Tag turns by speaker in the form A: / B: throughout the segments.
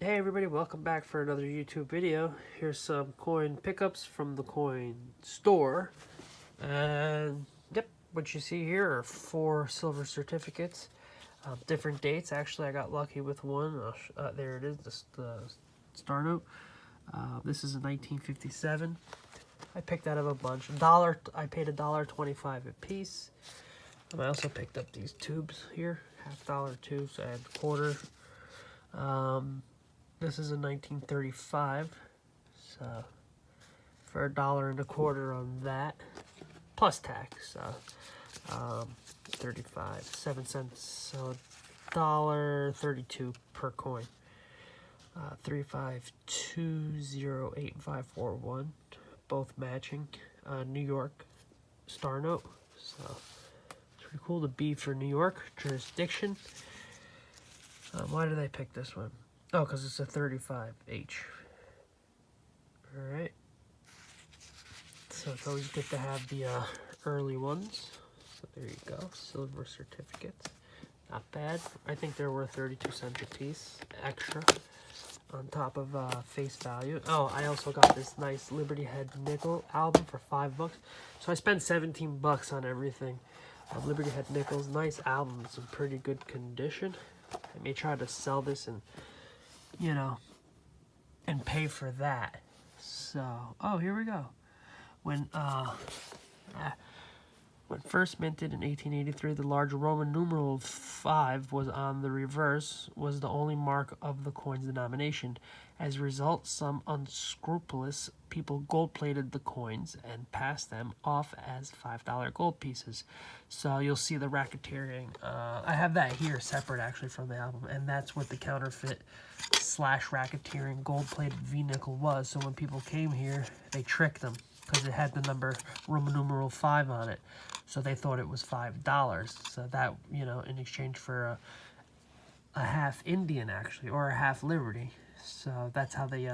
A: Hey everybody, welcome back for another YouTube video. Here's some coin pickups from the coin store. And yep, what you see here are 4 silver certificates. Different dates. Actually, I got lucky with one. There it is, the star note. This is a 1957. I picked out of a bunch. I paid $1.25 a piece. I also picked up these tubes here, $half tubes and quarter. This is a 1935, so for $1.25 on that, plus tax, so 35, 7 cents, so $1.32 per coin. 3520851, both matching. New York star note, so it's pretty cool. The B for New York jurisdiction. Why did I pick this one? Oh, because it's a 35H. Alright. So it's always good to have the early ones. So there you go. Silver certificates. Not bad. I think they're worth 32 cents a piece extra on top of face value. Oh, I also got this nice Liberty Head nickel album for $5. So I spent 17 bucks on everything. Liberty Head nickels, nice album. It's in pretty good condition. I may try to sell this and, you know, and pay for that. So, oh, here we go. When first minted in 1883, the large Roman numeral 5 was on the reverse, was the only mark of the coin's denomination. As a result, some unscrupulous people gold-plated the coins and passed them off as $5 gold pieces. So you'll see the racketeering. I have that here separate, actually, from the album, and that's what the counterfeit / racketeering gold-plated V-nickel was. So when people came here, they tricked them because it had the number Roman numeral 5 on it. So they thought it was $5. So that, you know, in exchange for a half Indian, actually, or a half Liberty. So that's how they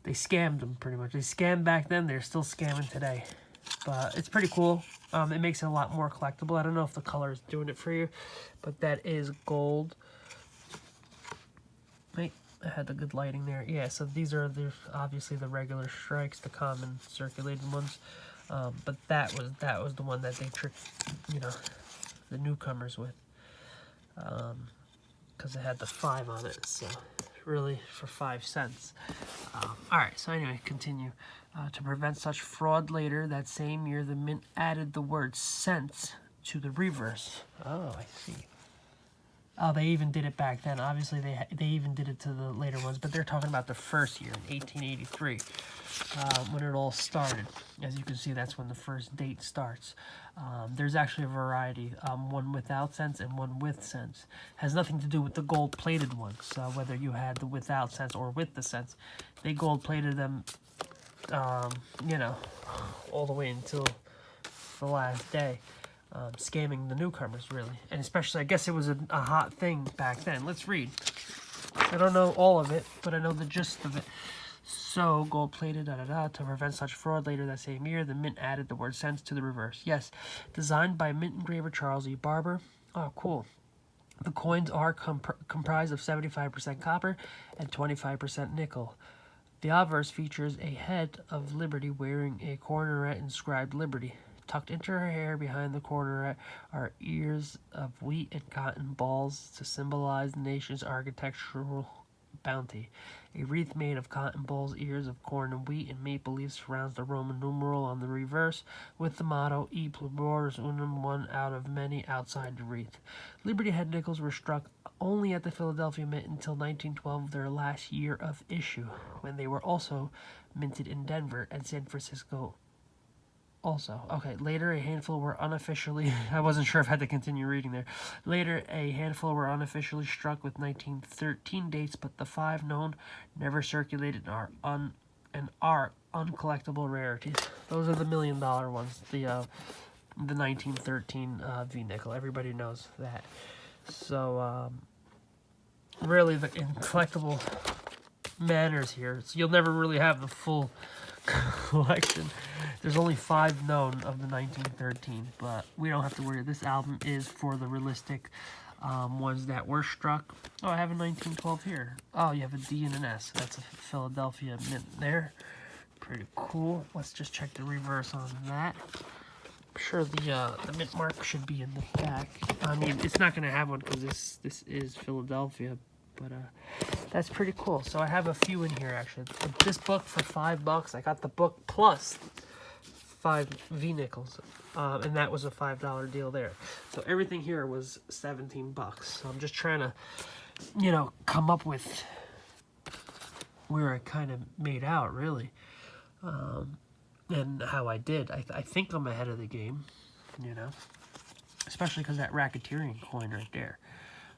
A: scammed them, pretty much. They scammed back then. They're still scamming today. But it's pretty cool. It makes it a lot more collectible. I don't know if the color is doing it for you, but that is gold. Wait, I had the good lighting there. Yeah, so these are obviously the regular strikes, the common circulating ones. But that was the one that they tricked, you know, the newcomers with, because it had the 5 on it. So really for 5 cents. All right. So anyway, continue. To prevent such fraud later that same year, the mint added the word cents to the reverse. Oh, I see. Oh, they even did it back then. Obviously, they even did it to the later ones, but they're talking about the first year, in 1883, when it all started. As you can see, that's when the first date starts. There's actually a variety, one without cents and one with cents. Has nothing to do with the gold-plated ones. So whether you had the without cents or with the cents, they gold-plated them, you know, all the way until the last day. Scamming the newcomers, really. And especially, I guess it was a hot thing back then. Let's read. I don't know all of it, but I know the gist of it. So, gold-plated, to prevent such fraud later that same year, the mint added the word cents to the reverse. Yes, designed by mint engraver Charles E. Barber. Oh, cool. The coins are comprised of 75% copper and 25% nickel. The obverse features a head of Liberty wearing a coronet inscribed Liberty. Tucked into her hair behind the coronet are ears of wheat and cotton balls to symbolize the nation's architectural bounty. A wreath made of cotton balls, ears of corn and wheat, and maple leaves surrounds the Roman numeral on the reverse with the motto E pluribus unum, one out of many outside the wreath. Liberty Head nickels were struck only at the Philadelphia Mint until 1912, their last year of issue, when they were also minted in Denver and San Francisco. Also, okay, later a handful were unofficially, I wasn't sure if I had to continue reading there. Later, a handful were unofficially struck with 1913 dates, but the 5 known never circulated and are uncollectible rarities. Those are the $1 million ones, the 1913 V-nickel. Everybody knows that. So, really, in collectible manners here, so you'll never really have the full collection. There's only 5 known of the 1913, but we don't have to worry. This album is for the realistic ones that were struck. Oh, I have a 1912 here. Oh, you have a D and an S. That's a Philadelphia mint there. Pretty cool. Let's just check the reverse on that. I'm sure the mint mark should be in the back. I mean, it's not going to have one because this is Philadelphia, but that's pretty cool. So I have a few in here, actually. This book for $5. I got the book plus 5 V-nickels, and that was a $5 deal there. So everything here was $17. So I'm just trying to, you know, come up with where I kind of made out, really, and how I did. I think I'm ahead of the game, you know, especially because that Racketeering coin right there.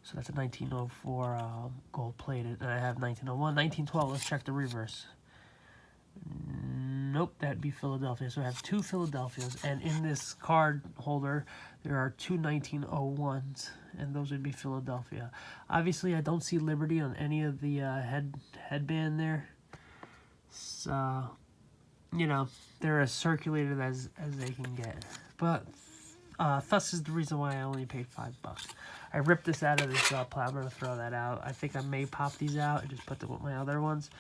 A: So that's a 1904 gold-plated, and I have 1901, 1912. Let's check the reverse. Nope, that'd be Philadelphia. So I have 2 Philadelphias, and in this card holder, there are 2 1901s, and those would be Philadelphia. Obviously, I don't see Liberty on any of the headband there. So, you know, they're as circulated as they can get. But thus is the reason why I only paid $5. I ripped this out of this plow. I'm going to throw that out. I think I may pop these out and just put them with my other ones.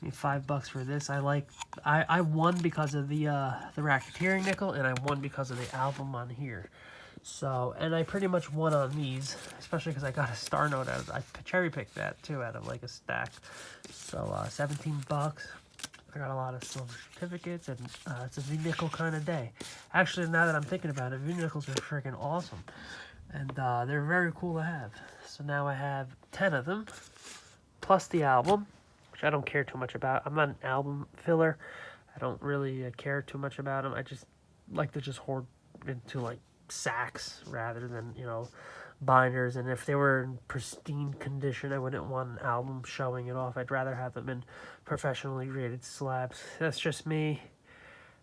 A: I mean, $5 for this. I won because of the Racketeering nickel, and I won because of the album on here. So, and I pretty much won on these, especially because I got a star note out of it. I cherry picked that too out of like a stack. So $17. I got a lot of silver certificates, and it's a V-nickel kind of day. Actually, now that I'm thinking about it, V-nickels are freaking awesome, and they're very cool to have. So now I have 10 of them, plus the album, which I don't care too much about. I'm not an album filler. I don't really care too much about them. I just like to just hoard into like sacks rather than, you know, binders. And if they were in pristine condition, I wouldn't want an album showing it off. I'd rather have them in professionally rated slabs. That's just me.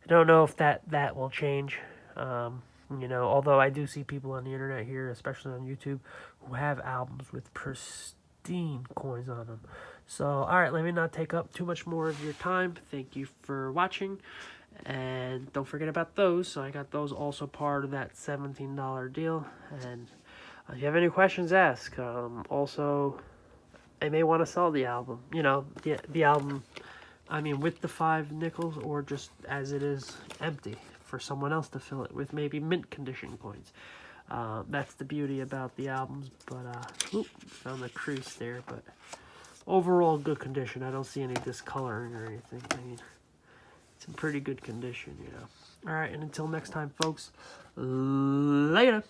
A: I don't know if that will change. You know, although I do see people on the internet here, especially on YouTube, who have albums with pristine coins on them. So, all right, let me not take up too much more of your time. Thank you for watching. And don't forget about those. So I got those also part of that $17 deal. And if you have any questions, ask. Also, I may want to sell the album. You know, the album, I mean, with the 5 nickels, or just as it is empty for someone else to fill it with maybe mint condition coins. That's the beauty about the albums. But, found the crease there. But overall, good condition. I don't see any discoloring or anything. I mean, it's in pretty good condition, you know. All right, and until next time, folks, later.